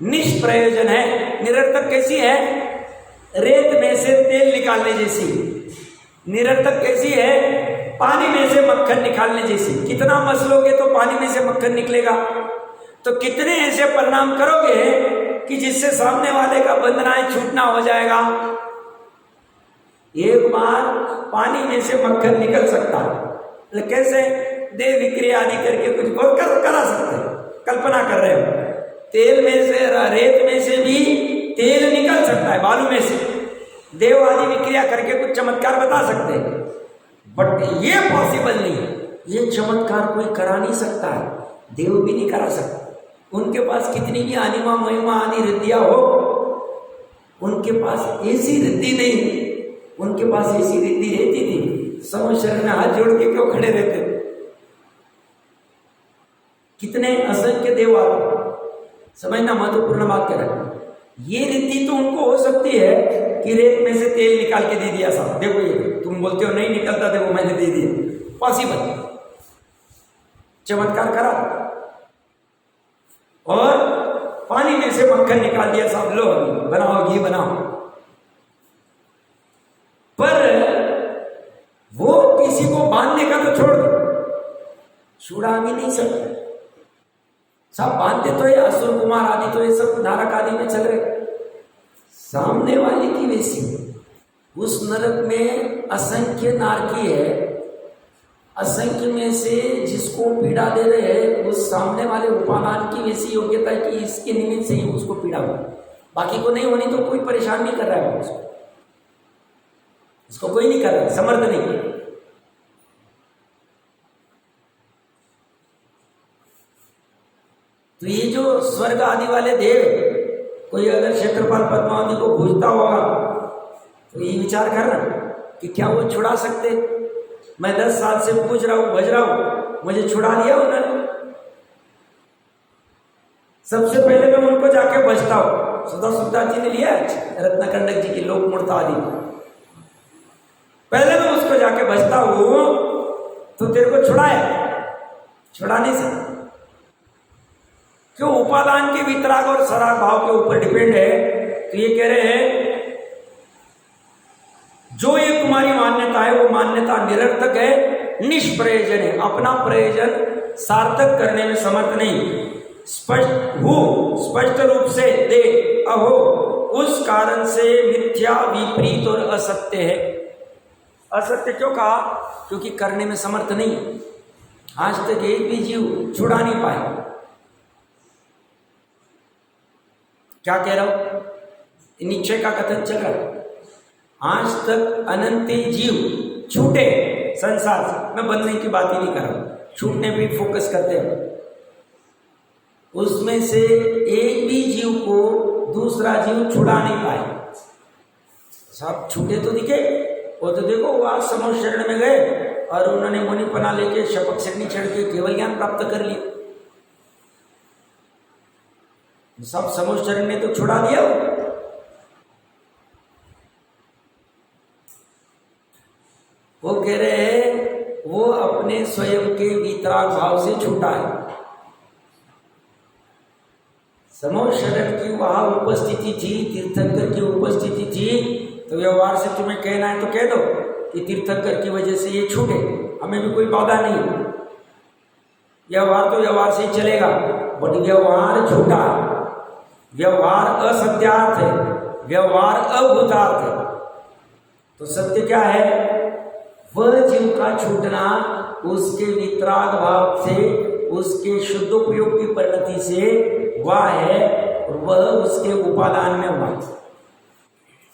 निष्प्रयोजन है। निरर्थक कैसी है, रेत में से तेल निकालने जैसी। निरर्थक कैसी है, पानी में से मक्खन निकालने जैसी। कितना मसलोगे तो पानी में से मक्खन निकलेगा। तो कितने ऐसे परिणाम करोगे कि जिससे सामने वाले का बंधनाएं छूटना हो जाएगा। एक बार पानी में से मक्खन निकल सकता है, कैसे, देह विक्रिया आदि करके कुछ बहुत करा सकते हैं, कल्पना कर रहे हो। तेल में से, रेत में से भी तेल निकल सकता है, बालू में से देव आदि विक्रिया करके कुछ चमत्कार बता सकते हैं, बट ये पॉसिबल नहीं है। ये चमत्कार कोई करा नहीं सकता है, देव भी नहीं करा सकता। उनके पास कितनी भी अनिमा महिमा आदि रिद्धियां हो, उनके पास ऐसी रिद्धि नहीं। उनके पास ऐसी रिद्धि रहती थी, समूह शरण में हाथ जोड़ के क्यों खड़े रहते, कितने असंख्य देव आते। समझना, महत्वपूर्ण बात कह रहा है। ये रिद्धि तो उनको हो सकती है कि रेत में से तेल निकाल के दे दिया साहब, देखो ये तुम बोलते हो नहीं निकलता, देखो मैंने दे दिया, पॉसिबल, चमत्कार करा। और पानी में से मक्खन निकाल दिया साहब, लो बनाओ, घी बनाओ। पर वो किसी को बांधने का तो छोड़ दो, छुड़ा भी नहीं सकते। सब बांधते तो ये असुर कुमार आदि तो ये सब नारक आदि में चल रहे। सामने वाले की वैसी, उस नरक में असंख्य नारकी है, असंख्य में से जिसको पीड़ा दे रहे हैं उस सामने वाले उपादान की वैसी योग्यता है कि इसके निमित्त से ही उसको पीड़ा हो, बाकी को नहीं होनी तो कोई परेशान नहीं कर रहा है उसको। इसको कोई नहीं कर रहा, समर्थ नहीं। तो ये जो स्वर्ग आदि वाले देव, कोई अगर क्षेत्रपाल पद्मावती को पूछता होगा तो ये विचार करना कि क्या वो छुड़ा सकते? मैं 10 साल से पूछ रहा हूं, भज रहा हूं, मुझे छुड़ा दिया उन्होंने। सबसे पहले मैं उनको जाके बचता हूं। सुधा सुधा जी ने लिया रत्नाकंडक जी की लोक मूर्ता आदि, पहले मैं उसको जाके बचता हूं तो तेरे को छुड़ाया, छुड़ा नहीं सकता। क्यों? उपादान के वितराग और सराग भाव के ऊपर डिपेंड है। तो ये कह रहे हैं जो ये तुम्हारी मान्यता है वो मान्यता निरर्थक है, निष्प्रयोजन है, अपना प्रयोजन सार्थक करने में समर्थ नहीं। स्पष्ट रूप से दे अहो, उस कारण से मिथ्या, विपरीत और असत्य है। असत्य क्यों कहा? क्योंकि करने में समर्थ नहीं। आज तक एक भी जीव छुड़ा नहीं पाए। क्या कह रहा हूं? नीचे का कथन चल रहा है, आज तक अनंत जीव छूटे संसार से। मैं बनने की बात ही नहीं कर रहा, छूटने पे फोकस करते हैं। उसमें से एक भी जीव को दूसरा जीव छुड़ा नहीं पाए। सब छूटे तो दिखे, वो तो देखो वो आज समूह शरण में गए और उन्होंने मुनिपना लेके शपथ शक्ति चढ़ के केवल ज्ञान प्राप्त कर लिया। सब समूह शरण ने तो छुड़ा दिया। वो कह रहे हैं वो अपने स्वयं के वितराग भाव से छूटा है। समूह शरण की वहां उपस्थिति थी, तीर्थंकर की उपस्थिति थी, तो व्यवहार से तुम्हें कहना है तो कह दो कि तीर्थंकर की वजह से ये छूटे, हमें भी कोई बाधा नहीं। व्यवहार तो व्यवहार से ही चलेगा, बट व्यवहार झूठा, व्यवहार असत्यार्थ है, व्यवहार अभूतार्थ है। तो सत्य क्या है? वह जीव का छूटना उसके वितराग भाव से, उसके शुद्धोपयोग की परिणति से वह है, और वह उसके उपादान में हुआ,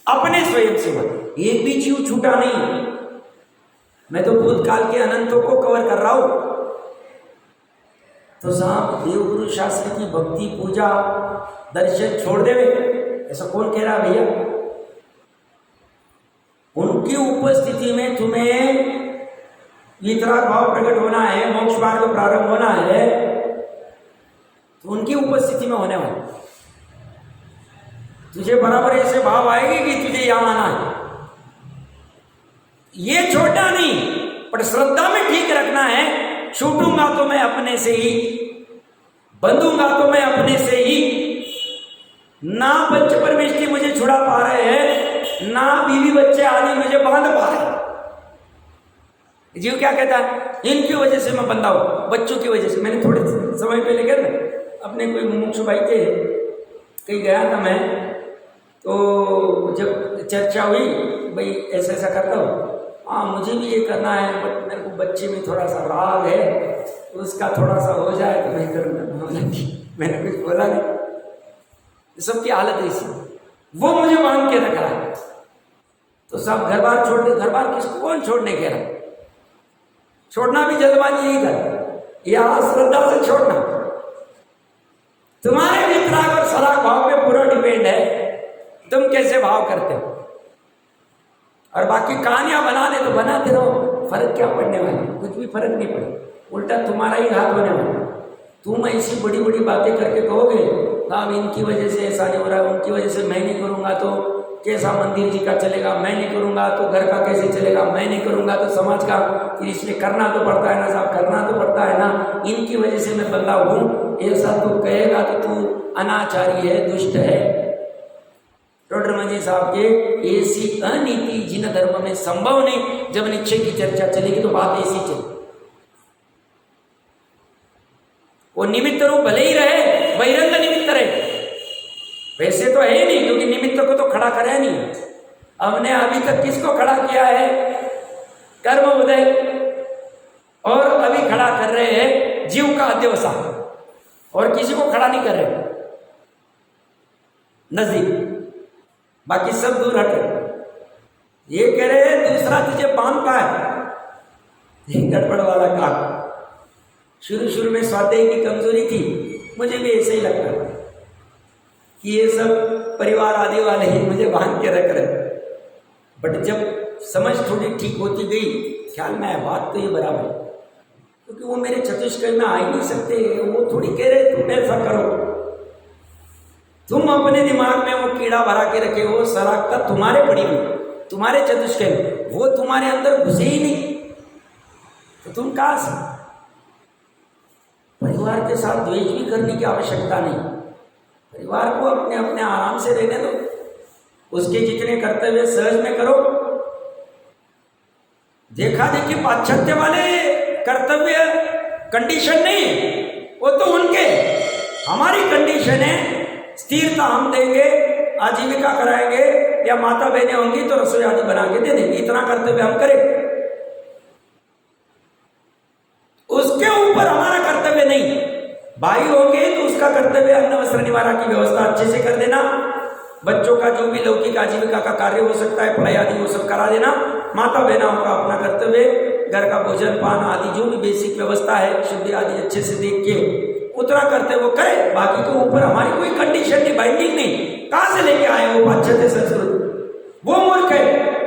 अपने स्वयं से हुआ। एक भी जीव छूटा नहीं। मैं तो भूतकाल के अनंतों को कवर कर रहा हूं। तो साहब देवगुरु शास्त्री की भक्ति, पूजा, दर्शन छोड़ देवे, ऐसा कौन कह रहा भैया? उनकी उपस्थिति में तुम्हें वितराग भाव प्रकट होना है, मोक्ष मार्ग प्रारंभ होना है, तो उनकी उपस्थिति में होने वाला तुझे बराबर ऐसे भाव आएगी कि तुझे यहां आना है। ये छोटा नहीं, पर श्रद्धा में ठीक रखना है। छूटूंगा तो मैं अपने से ही, बंधूंगा तो मैं अपने से ही। ना पंच परमेष्ठी मुझे छुड़ा पा रहे हैं, ना बीवी बच्चे आदि मुझे बांध पा रहे हैं। जीव क्या कहता है? इनकी वजह से मैं बंधा हूं, बच्चों की वजह से। मैंने थोड़े समय पहले क्या ना, अपने कोई मुमुक्षु भाई थे, कहीं गया था मैं, तो जब चर्चा हुई भाई ऐसा ऐसा करता हूँ, हाँ मुझे भी ये करना है, बट मेरे को बच्चे में थोड़ा सा राग है, उसका थोड़ा सा हो जाए तो मैं करूँगा। मैंने कुछ बोला नहीं। सबकी हालत ऐसी, वो मुझे बांध के रख रहा है। तो सब घर बार छोड़ दे। घर बार किसको कौन छोड़ने कह रहा? छोड़ना भी जल्दबाजी नहीं कर, यहां श्रद्धा से छोड़ना। तुम्हारे वितराग और सराग भाव पे पूरा डिपेंड है, तुम कैसे भाव करते हो। और बाकी कहानियां बनाने तो बनाते रहो, फर्क क्या पड़ने वाला? कुछ भी फर्क नहीं पड़े, उल्टा तुम्हारा ही घात होने वाला। तुम ऐसी बड़ी बड़ी बातें करके कहोगे हाँ इनकी वजह से ऐसा नहीं हो रहा, उनकी वजह से मैं नहीं करूंगा तो कैसा मंदिर जी का चलेगा, मैं नहीं करूंगा तो घर का कैसे चलेगा, मैं नहीं करूंगा तो समाज का, इसलिए करना तो पड़ता है ना साहब, करना तो पड़ता है ना, इनकी वजह से मैं बंदा हूं, ऐसा तू कहेगा तो तू अनाचारी है, दुष्ट है। टोडरमल साहब के ऐसी अनीति जिन धर्म में संभव नहीं। जब निश्चय की चर्चा चलेगी तो बात ऐसी चलेगी। वो निमित्त रूप भले ही रहे, बहिरंग निमित्त रहे, वैसे तो है ही नहीं, क्योंकि निमित्त को तो खड़ा करे नहीं। हमने अभी तक किसको खड़ा किया है? कर्म उदय, और अभी खड़ा कर रहे हैं जीव का अध्यवसाय, और किसी को खड़ा नहीं कर रहे नजदीक, बाकी सब दूर हटे। ये कह रहे हैं बांधता है। गड़बड़ वाला काम। शुरू में स्वाध्याय की कमजोरी थी, मुझे भी ऐसे ही लगता था कि ये सब परिवार आदि वाले ही मुझे बांध के रख रहे। बट जब समझ थोड़ी ठीक होती गई, ख्याल में आया बात तो ये बराबर, क्योंकि वो मेरे चतुष्कय में आ ही नहीं सकते। वो थोड़ी कह रहे तुम ऐसा करो, तुम अपने दिमाग में वो कीड़ा भरा के रखे हो, सरागता तुम्हारे पड़ी हुई, तुम्हारे चतुष्कय में, वो तुम्हारे अंदर घुसे ही नहीं, तो तुम कहां से? परिवार के साथ द्वेष भी करने की आवश्यकता नहीं। परिवार को अपने अपने आराम से रहने दो, उसके जितने कर्तव्य सहज में करो। देखा देखी पाश्चात्य वाले कर्तव्य कंडीशन नहीं, वो तो उनके। हमारी कंडीशन है स्थिरता हम देंगे, आजीविका कराएंगे, या माता बहनें होंगी तो रसोई आदि बना के दे देंगे, इतना कर्तव्य हम करें। उसके ऊपर हमारा कर्तव्य नहीं। भाई होंगे तो उसका कर्तव्य अन्न वस्त्र निवारा की व्यवस्था अच्छे से कर देना, बच्चों का जो भी लौकिक आजीविका का कार्य हो सकता है, पढ़ाई आदि वो सब करा देना। माता बहनों का अपना कर्तव्य घर का भोजन पान आदि जो भी बेसिक व्यवस्था है, शुद्धि आदि अच्छे से देख के उतना करते वो करे। बाकी के ऊपर हमारी कोई कंडीशन नहीं, बाइंडिंग नहीं। कहां से लेके आए वो पाश्चात्य संस्कृति? वो मूर्ख है,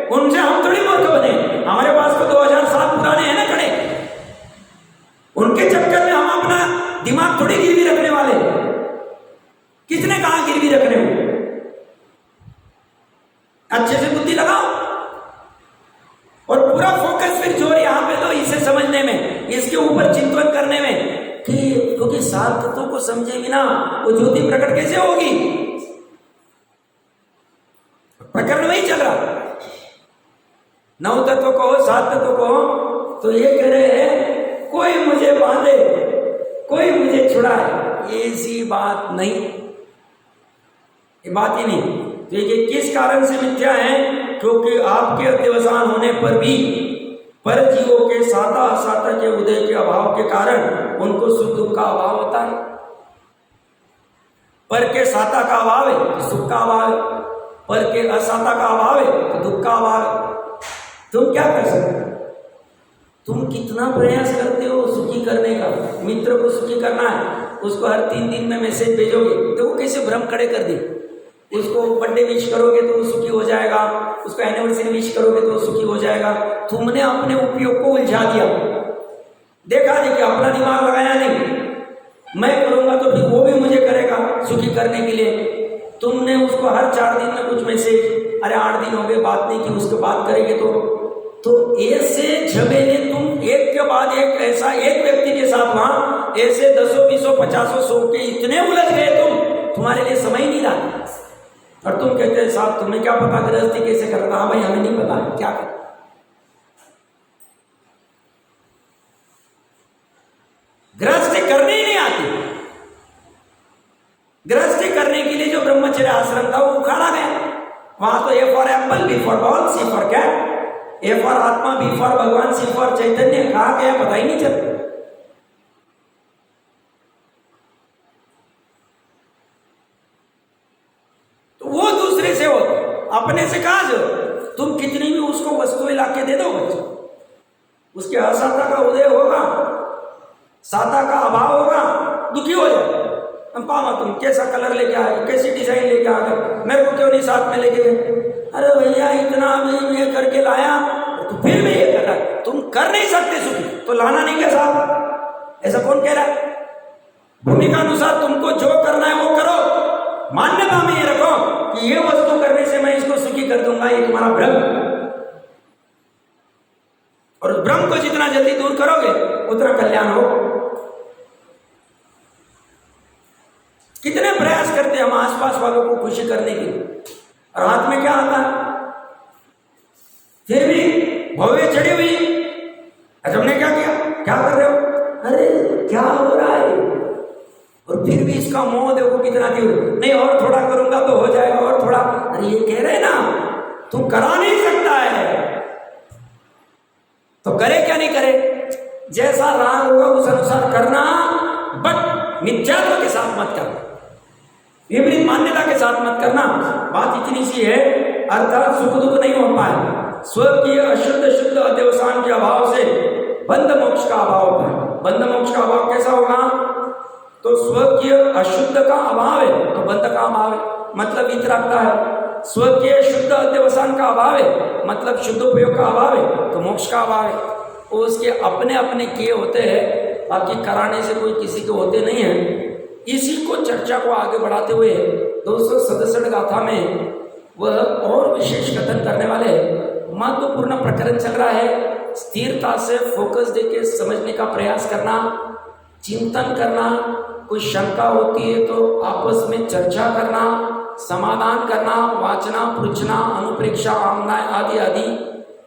उनसे हम थोड़ी मूर्ख बने। हमारे पास तो 2000 साल पुराने हैं ना खड़े, उनके चक्कर में हम अपना दिमाग थोड़ी गिरवी रखने वाले। किसने कहा गिरवी रखने हो? अच्छे से बुद्धि लगाओ और पूरा फोकस फिर जोर यहां पे दो इसे समझने में, इसके ऊपर चिंतन करने में कि क्योंकि सात तत्वों को समझे बिना वो ज्योति प्रकट कैसे होगी? प्रकरण वही चल रहा। 9 तत्व को 7 तत्व को तो ये कह रहे हैं कोई मुझे बांधे कोई मुझे छुड़ाए, ऐसी बात नहीं, ये बात ही नहीं। तो ये किस कारण से मिथ्या है? क्योंकि आपके अध्यवसान होने पर भी पर जीवों के साता असाता के उदय के अभाव के कारण उनको सुख दुख का अभाव होता है। पर के साता का अभाव है तो सुख का अभाव है, पर के असाता का अभाव है तो दुख का अभाव है। तुम क्या कर सकते हो? तुम कितना प्रयास करते हो सुखी करने का, मित्र को सुखी करना है, उसको हर 3 दिन में मैसेज भेजोगे तो वो कैसे भ्रम खड़े कर दे। उसको बर्थडे विश करोगे तो वो सुखी हो जाएगा, उसको एनिवर्सरी विश करोगे तो वो सुखी हो जाएगा। तुमने अपने उपयोग को उलझा दिया। देखा देखिए अपना दिमाग लगाया नहीं, मैं करूंगा तो फिर वो भी मुझे करेगा सुखी करने के लिए। तुमने उसको हर 4 दिन में कुछ मैसेज, अरे 8 दिन हो गए बात नहीं की, उसके बात करेंगे तो ऐसे झमेले तुम एक के बाद एक ऐसा एक व्यक्ति के साथ वहां ऐसे 10, 20, 50, 100 के इतने उलझ गए तुम्हारे लिए समय नहीं रहा। और तुम कहते हैं साहब तुम्हें क्या पता गृहस्थी कैसे करना? हाँ भाई हमें नहीं पता है क्या कर। गृहस्थी करनी ही नहीं आती। गृहस्थी करने के लिए जो ब्रह्मचर्य आश्रम था वो उखाड़ा गया। वहां तो A for apple, B for ball, C for cat, A for आत्मा, बी फॉर भगवान, सी फॉर चैतन्य, कहा गया पता ही नहीं चलता। तो वो दूसरे से हो, अपने से कहा जो तुम कितनी भी उसको वस्तुएं लाके दे दो बच्चे, उसके असाता का उदय होगा, साता का अभाव होगा, दुखी हो जाए। पामा तुम कैसा कलर लेके आ गए, कैसी डिजाइन लेके आ गए, मेरे को क्यों नहीं साथ में लेके गए? अरे भैया इतना भी ये करके लाया तो फिर भी ये कर रहा है। तुम कर नहीं सकते सुखी तो लाना नहीं क्या साहब? ऐसा कौन कह रहा है? भूमिका अनुसार तुमको जो करना है वो करो। मान्यता में ये रखो कि ये वस्तु करने से मैं इसको सुखी कर दूंगा, ये तुम्हारा भ्रम। और उस भ्रम को जितना जल्दी दूर करोगे उतना कल्याण हो। कितने प्रयास करते हम आसपास वालों को खुशी करने के लिए, और हाथ में क्या आता है? फिर भी भव्य चढ़ी हुई। अच्छा हमने क्या किया? क्या कर रहे हो? अरे क्या हो रहा है? और फिर भी इसका मोह देखो कितना तीव्र। नहीं और थोड़ा करूंगा तो हो जाएगा, और थोड़ा। अरे ये कह रहे ना तू करा नहीं सकता है तो करे क्या नहीं करे, जैसा राग होगा उस अनुसार करना, बट मिथ्यात्व के साथ मत करना, विपरीत मान्यता के साथ मत करना। बात इतनी सी है, अर्थात सुख दुख नहीं हो पाए स्वकीय अशुद्ध शुद्ध अध्यवसान के अभाव से बंध मोक्ष का अभाव होता है। बंध मोक्ष का अभाव कैसा होगा? तो स्वकीय अशुद्ध का अभाव है तो बंध का अभाव है, मतलब वितरागता है। स्वकीय शुद्ध अध्यवसान का अभाव है, मतलब शुद्ध उपयोग का अभाव है तो मोक्ष का अभाव है। वो उसके अपने अपने किए होते हैं, बाकी कराने से कोई किसी के होते नहीं है। इसी को चर्चा को आगे बढ़ाते हुए 267 गाथा में वह और विशेष कथन करने वाले महत्वपूर्ण प्रकरण चल रहा है। स्थिरता से फोकस देके समझने का प्रयास करना, चिंतन करना, कोई शंका होती है तो आपस में चर्चा करना, समाधान करना, वाचना, पूछना, अनुप्रेक्षा, आमना आदि आदि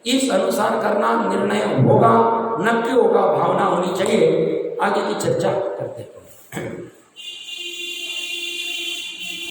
इस अनुसार करना। निर्णय होगा, नक्की होगा, भावना होनी चाहिए। आगे की चर्चा करते हैं।